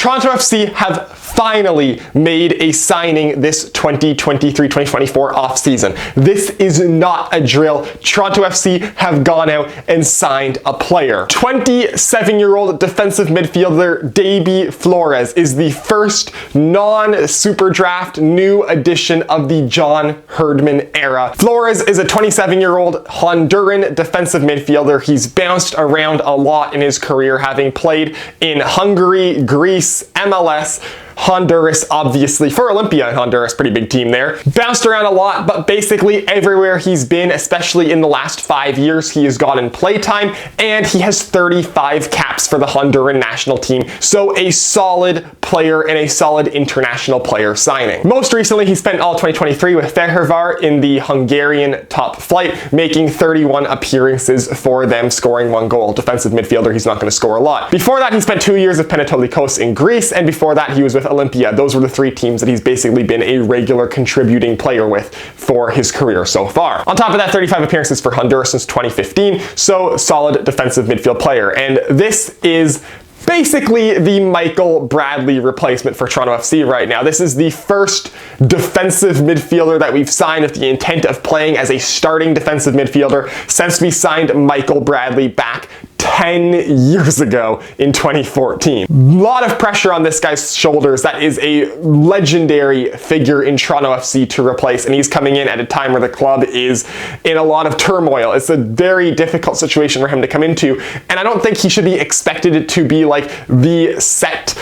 Toronto FC have finally made a signing this 2023-2024 offseason. This is not a drill. Toronto FC have gone out and signed a player. 27-year-old defensive midfielder Deybi Flores is the first non-super draft new addition of the John Herdman era. Flores is a 27-year-old Honduran defensive midfielder. He's bounced around a lot in his career, having played in Hungary, Greece, MLS, Honduras, obviously, for Olympia in Honduras, pretty big team there. Bounced around a lot, but basically everywhere he's been, especially in the last 5 years, he has gotten playtime, and he has 35 caps for the Honduran national team. So a solid player and a solid international player signing. Most recently, he spent all 2023 with Fehervar in the Hungarian top flight, making 31 appearances for them, scoring 1 goal. Defensive midfielder, he's not going to score a lot. Before that, he spent 2 years with Panetolikos in Greece, and before that, he was with Olympia. Those were the 3 teams that he's basically been a regular contributing player with for his career so far. On top of that, 35 appearances for Honduras since 2015, so solid defensive midfield player. And this is basically the Michael Bradley replacement for Toronto FC right now. This is the first defensive midfielder that we've signed with the intent of playing as a starting defensive midfielder since we signed Michael Bradley back 10 years ago in 2014. A lot of pressure on this guy's shoulders. That is a legendary figure in Toronto FC to replace, and he's coming in at a time where the club is in a lot of turmoil. It's a very difficult situation for him to come into, and I don't think he should be expected to be like the set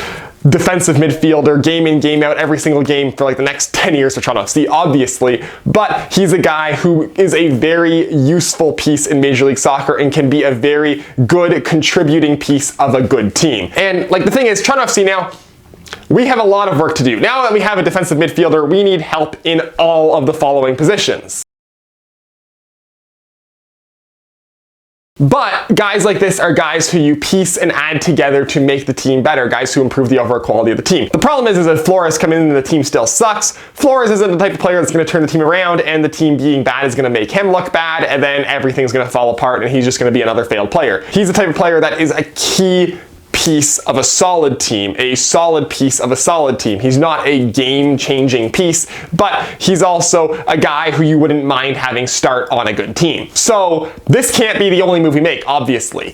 defensive midfielder, game in, game out, every single game for like the next 10 years for Toronto FC, obviously, but he's a guy who is a very useful piece in Major League Soccer and can be a very good contributing piece of a good team. And like the thing is, Toronto FC now, we have a lot of work to do. Now that we have a defensive midfielder, we need help in all of the following positions. But guys like this are guys who you piece and add together to make the team better, guys who improve the overall quality of the team. The problem is that Flores coming in and the team still sucks. Flores isn't the type of player that's going to turn the team around, and the team being bad is going to make him look bad, and then everything's going to fall apart and he's just going to be another failed player. He's the type of player that is a key piece of a solid team, a solid piece of a solid team. He's not a game-changing piece, but he's also a guy who you wouldn't mind having start on a good team. So this can't be the only move we make, obviously.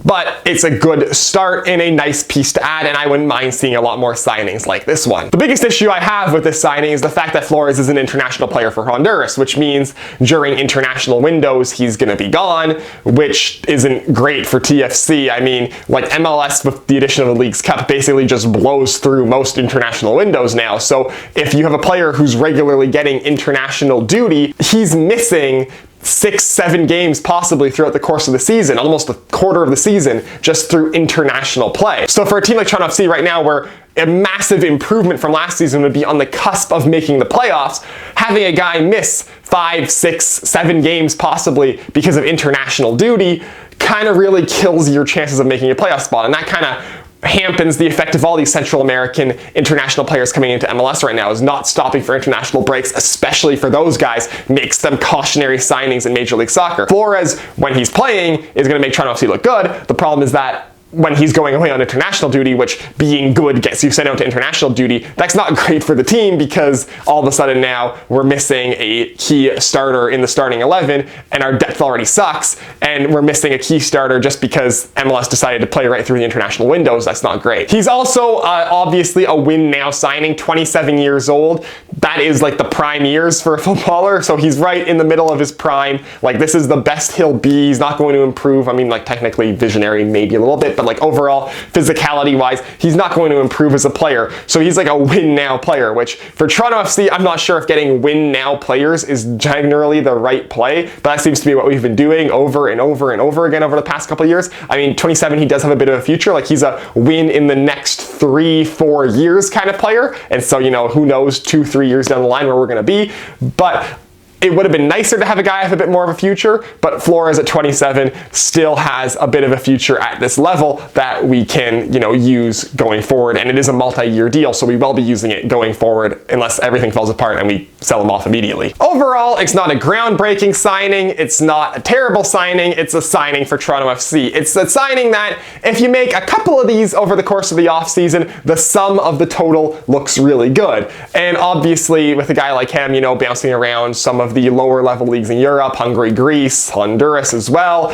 But it's a good start and a nice piece to add, and I wouldn't mind seeing a lot more signings like this one. The biggest issue I have with this signing is the fact that Flores is an international player for Honduras, which means during international windows he's going to be gone, which isn't great for TFC. I mean, like MLS with the addition of the Leagues Cup basically just blows through most international windows now. So if you have a player who's regularly getting international duty, he's missing 6-7 games possibly throughout the course of the season, almost a quarter of the season, just through international play. So for a team like Toronto FC right now, where a massive improvement from last season would be on the cusp of making the playoffs, having a guy miss 5, 6, 7 games possibly because of international duty kind of really kills your chances of making a playoff spot, and that kind of hampens the effect of all these Central American international players coming into MLS right now. Is not stopping for international breaks, especially for those guys, makes them cautionary signings in Major League Soccer. Flores, when he's playing, is going to make Toronto FC look good. The problem is that when he's going away on international duty, which being good gets you sent out to international duty, that's not great for the team, because all of a sudden now we're missing a key starter in the starting 11 and our depth already sucks, and we're missing a key starter just because MLS decided to play right through the international windows. That's not great. He's also obviously a win now signing, 27 years old. That is like the prime years for a footballer, so he's right in the middle of his prime. Like, this is the best he'll be. He's not going to improve. I mean, like, technically visionary maybe a little bit, but like overall physicality wise, he's not going to improve as a player. So he's like a win now player, which for Toronto FC, I'm not sure if getting win now players is generally the right play, but that seems to be what we've been doing over and over and over again over the past couple of years. I mean, 27, he does have a bit of a future. Like, he's a win in the next 3-4 years kind of player. And so, you know, who knows, 2-3 years down the line where we're going to be. But It would have been nicer to have a guy with a bit more of a future, but Flores at 27 still has a bit of a future at this level that we can, use going forward. And it is a multi-year deal, so we will be using it going forward unless everything falls apart and we sell him off immediately. Overall, it's not a groundbreaking signing. It's not a terrible signing. It's a signing for Toronto FC. It's a signing that if you make a couple of these over the course of the offseason, the sum of the total looks really good. And obviously, with a guy like him, bouncing around some of the lower level leagues in Europe, Hungary, Greece, Honduras as well.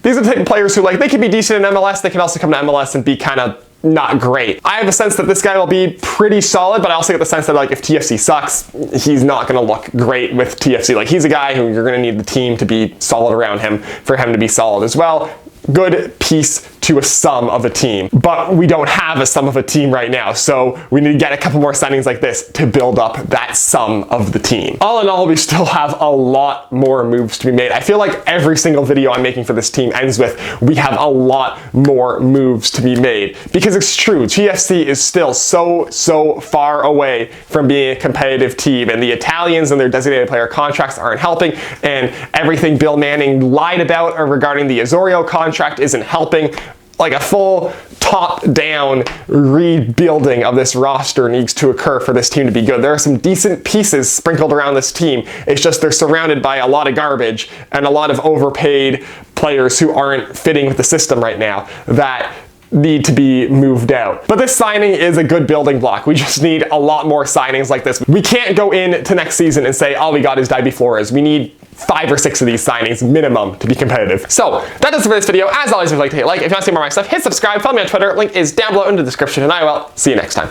These are the type of players who, they can be decent in MLS, they can also come to MLS and be kind of not great. I have a sense that this guy will be pretty solid, but I also get the sense that if TFC sucks, he's not going to look great with TFC. He's a guy who you're going to need the team to be solid around him for him to be solid as well. Good piece to a sum of a team, but we don't have a sum of a team right now, so we need to get a couple more signings like this to build up that sum of the team. All in all, we still have a lot more moves to be made. I feel like every single video I'm making for this team ends with, we have a lot more moves to be made, because it's true, TFC is still so far away from being a competitive team, and the Italians and their designated player contracts aren't helping, and everything Bill Manning lied about regarding the Osorio contract isn't helping. A full top-down rebuilding of this roster needs to occur for this team to be good. There are some decent pieces sprinkled around this team. It's just they're surrounded by a lot of garbage and a lot of overpaid players who aren't fitting with the system right now that need to be moved out. But this signing is a good building block. We just need a lot more signings like this. We can't go into next season and say, all we got is Deybi Flores. We need 5 or 6 of these signings minimum to be competitive. So that does it for this video. As always, if you'd like to hit like, if you want to see more of my stuff, hit subscribe, follow me on Twitter, link is down below in the description, and I will see you next time.